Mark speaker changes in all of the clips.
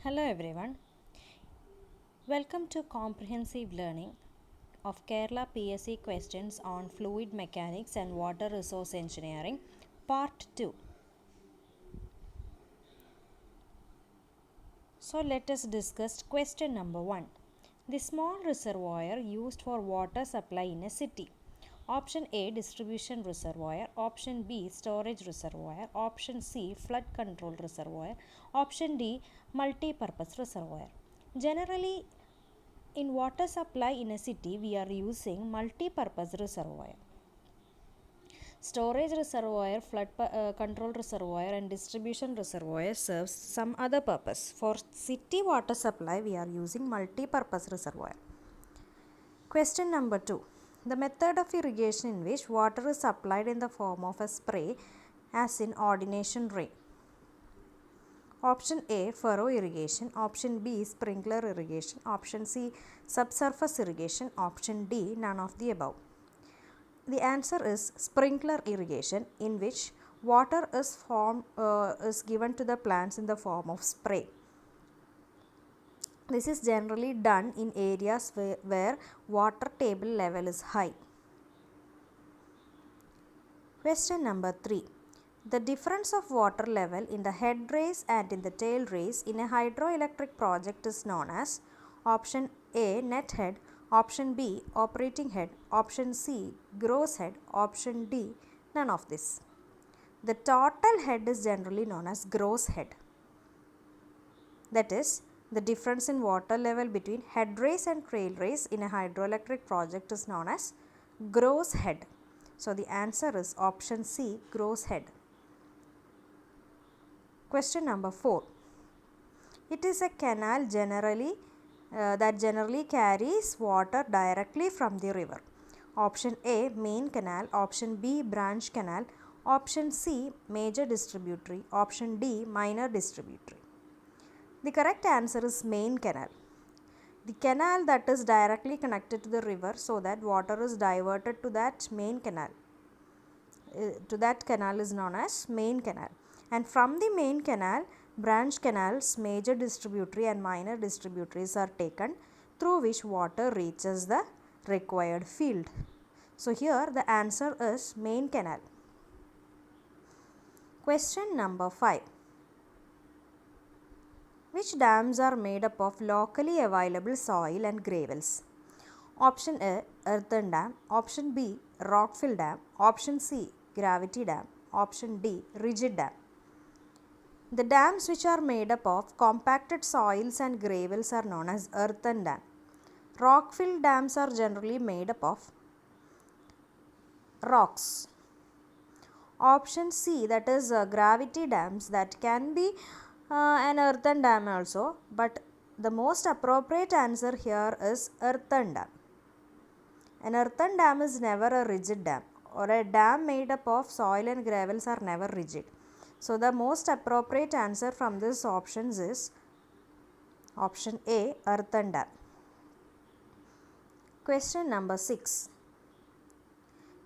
Speaker 1: Hello everyone. Welcome to comprehensive learning of Kerala PSC questions on fluid mechanics and water resource engineering part 2. So let us discuss question number 1. The small reservoir used for water supply in a city. Option A, distribution reservoir. Option B, storage reservoir. Option C, flood control reservoir. Option D, multi-purpose reservoir. Generally, in water supply in a city, we are using multi-purpose reservoir. Storage reservoir, control reservoir and distribution reservoir serves some other purpose. For city water supply, we are using multi-purpose reservoir. Question number 2. The method of irrigation in which water is supplied in the form of a spray as in ordination rain. Option A, furrow irrigation. Option B, sprinkler irrigation. Option C, subsurface irrigation. Option D, none of the above. The answer is sprinkler irrigation, in which water is given to the plants in the form of spray. This is generally done in areas where water table level is high. Question number 3. The difference of water level in the head race and in the tail race in a hydroelectric project is known as option A, net head, option B, operating head, option C, gross head, option D, none of this. The total head is generally known as gross head. That is, the difference in water level between head race and tail race in a hydroelectric project is known as gross head. So the answer is option C, gross head. Question number 4. It is a canal that generally carries water directly from the river. Option A, main canal. Option B, branch canal. Option C, major distributary. Option D, minor distributary. The correct answer is main canal. The canal that is directly connected to the river so that water is diverted to that main canal. To that canal is known as main canal. And from the main canal, branch canals, major distributary and minor distributaries are taken, through which water reaches the required field. So here the answer is main canal. Question number 5. Which dams are made up of locally available soil and gravels? Option A, earthen dam. Option B, rockfill dam. Option C, gravity dam. Option D, rigid dam. The dams which are made up of compacted soils and gravels are known as earthen dam. Rockfill dams are generally made up of rocks. Option C, that is gravity dams, that can be an earthen dam also, but the most appropriate answer here is earthen dam. An earthen dam is never a rigid dam, or a dam made up of soil and gravels are never rigid. So the most appropriate answer from these options is option A, earthen dam. Question number 6.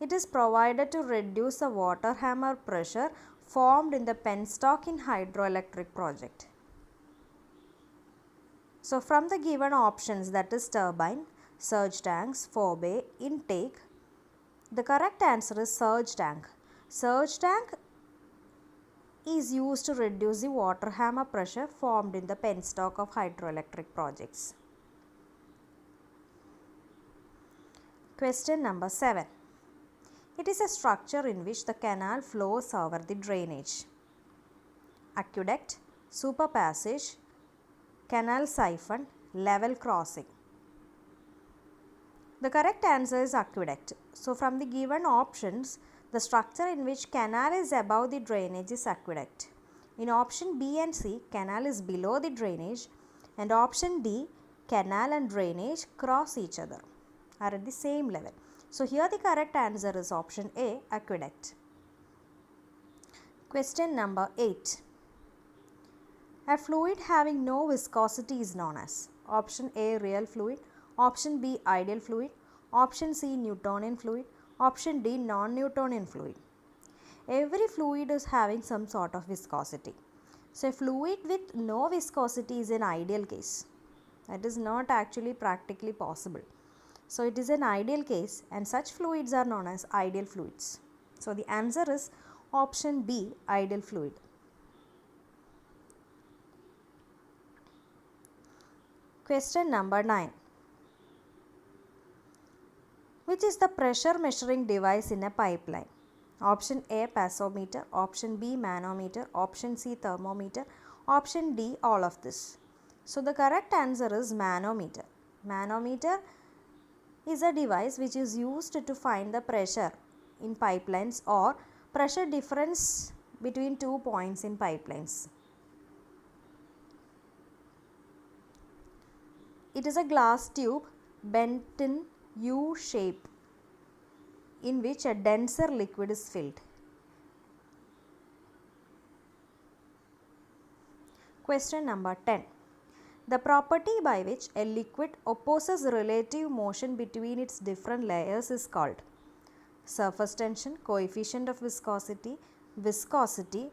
Speaker 1: It is provided to reduce the water hammer pressure formed in the penstock in hydroelectric project. So from the given options, that is turbine, surge tanks, forebay, intake, the correct answer is surge tank. Surge tank is used to reduce the water hammer pressure formed in the penstock of hydroelectric projects. Question number 7. It is a structure in which the canal flows over the drainage. Aqueduct, superpassage, canal siphon, level crossing. The correct answer is aqueduct. So from the given options, the structure in which canal is above the drainage is aqueduct. In option B and C, canal is below the drainage, and option D, canal and drainage cross each other, are at the same level. So here the correct answer is option A, aqueduct. Question number 8. A fluid having no viscosity is known as option A, real fluid, option B, ideal fluid, option C, Newtonian fluid, option D, non-Newtonian fluid. Every fluid is having some sort of viscosity. So a fluid with no viscosity is an ideal case. That is not actually practically possible. So it is an ideal case and such fluids are known as ideal fluids. So the answer is option B, ideal fluid. Question number 9. Which is the pressure measuring device in a pipeline? Option A, passometer. Option B, manometer. Option C, thermometer. Option D, all of this. So the correct answer is manometer. Manometer is a device which is used to find the pressure in pipelines or pressure difference between 2 points in pipelines. It is a glass tube bent in U shape in which a denser liquid is filled. Question number 10. The property by which a liquid opposes relative motion between its different layers is called surface tension, coefficient of viscosity, viscosity,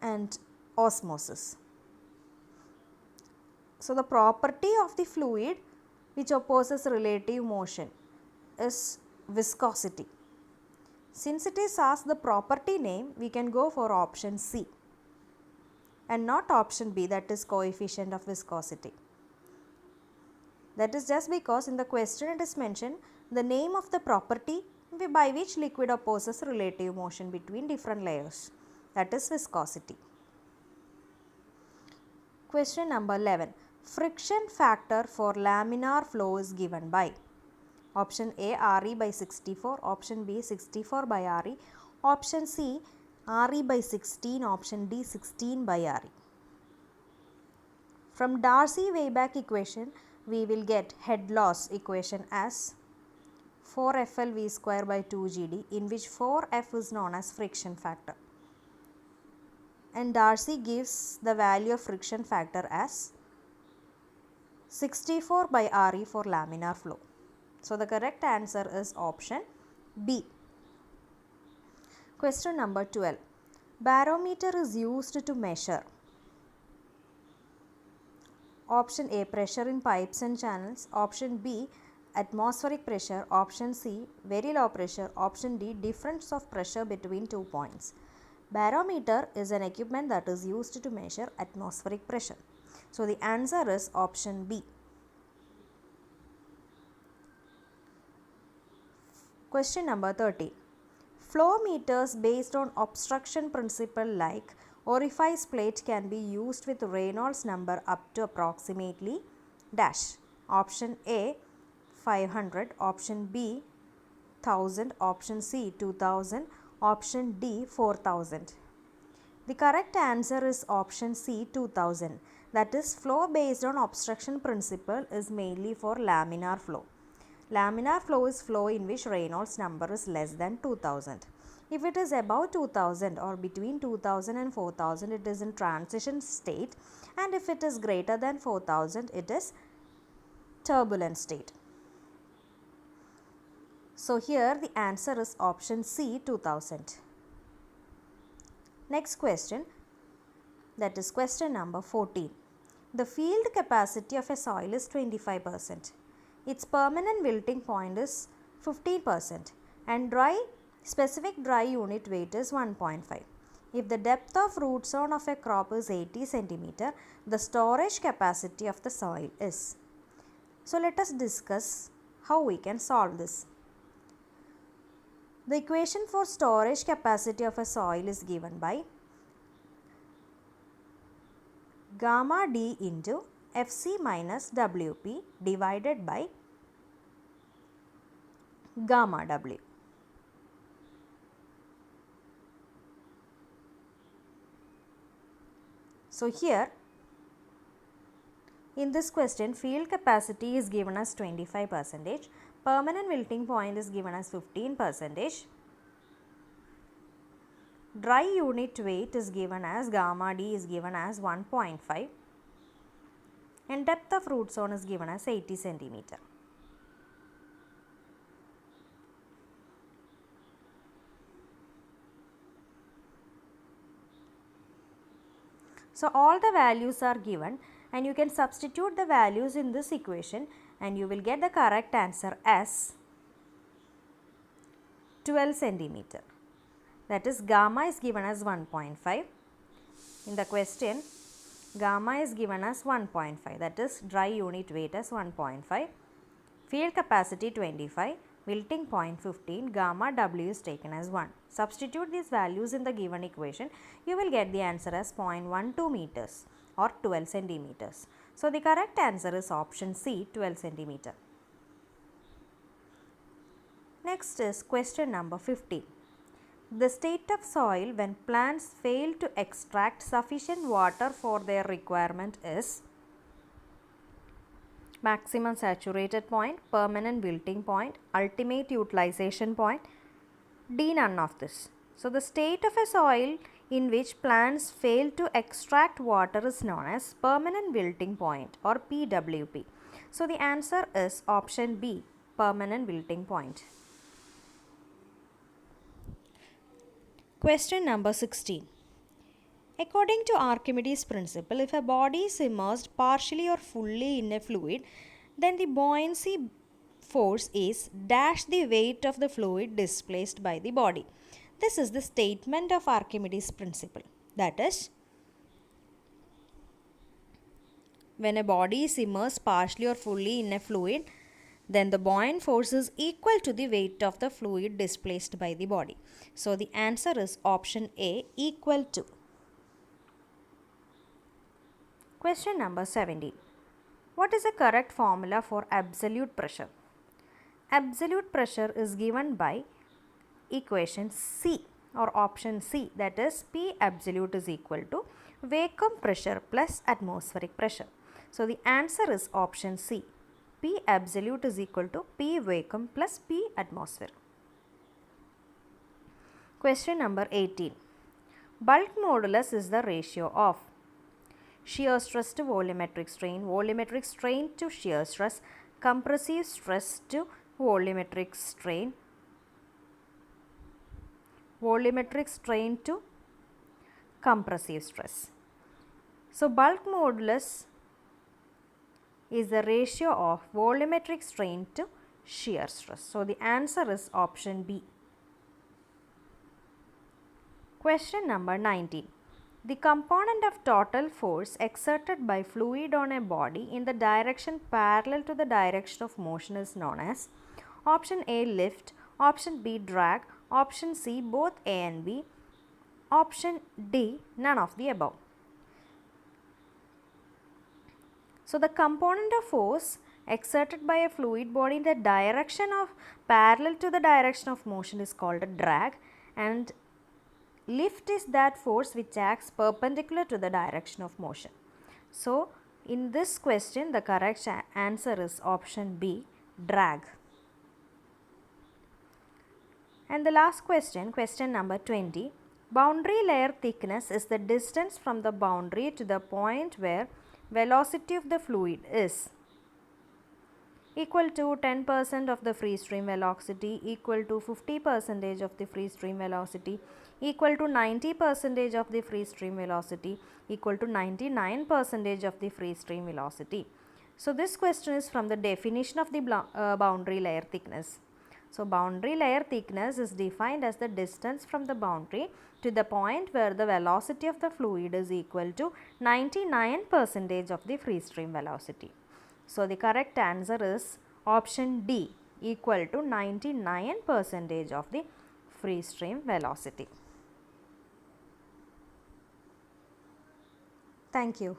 Speaker 1: and osmosis. So the property of the fluid which opposes relative motion is viscosity. Since it is asked the property name, we can go for option C and not option B, that is coefficient of viscosity. That is just because in the question it is mentioned the name of the property by which liquid opposes relative motion between different layers, that is viscosity. Question number 11. Friction factor for laminar flow is given by option A, Re by 64, option B, 64 by Re, option C, Re by 16, option D, 16 by Re. From Darcy-Weisbach equation, we will get head loss equation as 4FL V square by 2GD, in which 4F is known as friction factor. And Darcy gives the value of friction factor as 64 by Re for laminar flow. So the correct answer is option B. Question number 12. Barometer is used to measure option A, pressure in pipes and channels, option B, atmospheric pressure, option C, very low pressure, option D, difference of pressure between 2 points. Barometer is an equipment that is used to measure atmospheric pressure. So the answer is option B. Question number 13. Flow meters based on obstruction principle like orifice plate can be used with Reynolds number up to approximately dash. Option A, 500, option B, 1000, option C, 2000, option D, 4000. The correct answer is option C, 2000. That is, flow based on obstruction principle is mainly for laminar flow. Laminar flow is flow in which Reynolds number is less than 2000. If it is above 2000 or between 2000 and 4000, it is in transition state, and if it is greater than 4000, it is turbulent state. So here the answer is option C, 2000. Next question, that is question number 14. The field capacity of a soil is 25%. Its permanent wilting point is 15% and specific dry unit weight is 1.5. If the depth of root zone of a crop is 80 cm, the storage capacity of the soil is. So let us discuss how we can solve this. The equation for storage capacity of a soil is given by gamma D into Fc minus Wp divided by gamma W. So here in this question, field capacity is given as 25%, permanent wilting point is given as 15%, dry unit weight is given as gamma D is given as 1.5 and depth of root zone is given as 80 cm. So all the values are given and you can substitute the values in this equation and you will get the correct answer as 12 centimeter. That is, gamma is given as 1.5. In the question, gamma is given as 1.5, that is dry unit weight as 1.5, field capacity 25, wilting point 15, gamma W is taken as 1. Substitute these values in the given equation, you will get the answer as 0.12 meters or 12 centimeters. So the correct answer is option C, 12 centimeter. Next is question number 15. The state of soil when plants fail to extract sufficient water for their requirement is maximum saturated point, permanent wilting point, ultimate utilization point, D, none of this. So the state of a soil in which plants fail to extract water is known as permanent wilting point or PWP. So the answer is option B, permanent wilting point. Question number 16. According to Archimedes' principle, if a body is immersed partially or fully in a fluid, then the buoyancy force is dash the weight of the fluid displaced by the body. This is the statement of Archimedes' principle. That is, when a body is immersed partially or fully in a fluid, then the buoyant force is equal to the weight of the fluid displaced by the body. So the answer is option A, equal to. Question number 17. What is the correct formula for absolute pressure? Absolute pressure is given by equation C or option C, that is P absolute is equal to vacuum pressure plus atmospheric pressure. So the answer is option C. P absolute is equal to P vacuum plus P atmosphere. Question number 18. Bulk modulus is the ratio of shear stress to volumetric strain to shear stress, compressive stress to volumetric strain to compressive stress. So bulk modulus is the ratio of volumetric strain to shear stress. So the answer is option B. Question number 19. The component of total force exerted by fluid on a body in the direction parallel to the direction of motion is known as option A, lift, option B, drag, option C, both A and B, option D, none of the above. So the component of force exerted by a fluid body in the direction of parallel to the direction of motion is called a drag, and lift is that force which acts perpendicular to the direction of motion. So in this question the correct answer is option B, drag. And the last question, question number 20. Boundary layer thickness is the distance from the boundary to the point where velocity of the fluid is equal to 10% of the free stream velocity, equal to 50% of the free stream velocity, equal to 90% of the free stream velocity, equal to 99% of the free stream velocity. So this question is from the definition of the boundary layer thickness. So boundary layer thickness is defined as the distance from the boundary to the point where the velocity of the fluid is equal to 99% of the free stream velocity. So the correct answer is option D, equal to 99% of the free stream velocity. Thank you.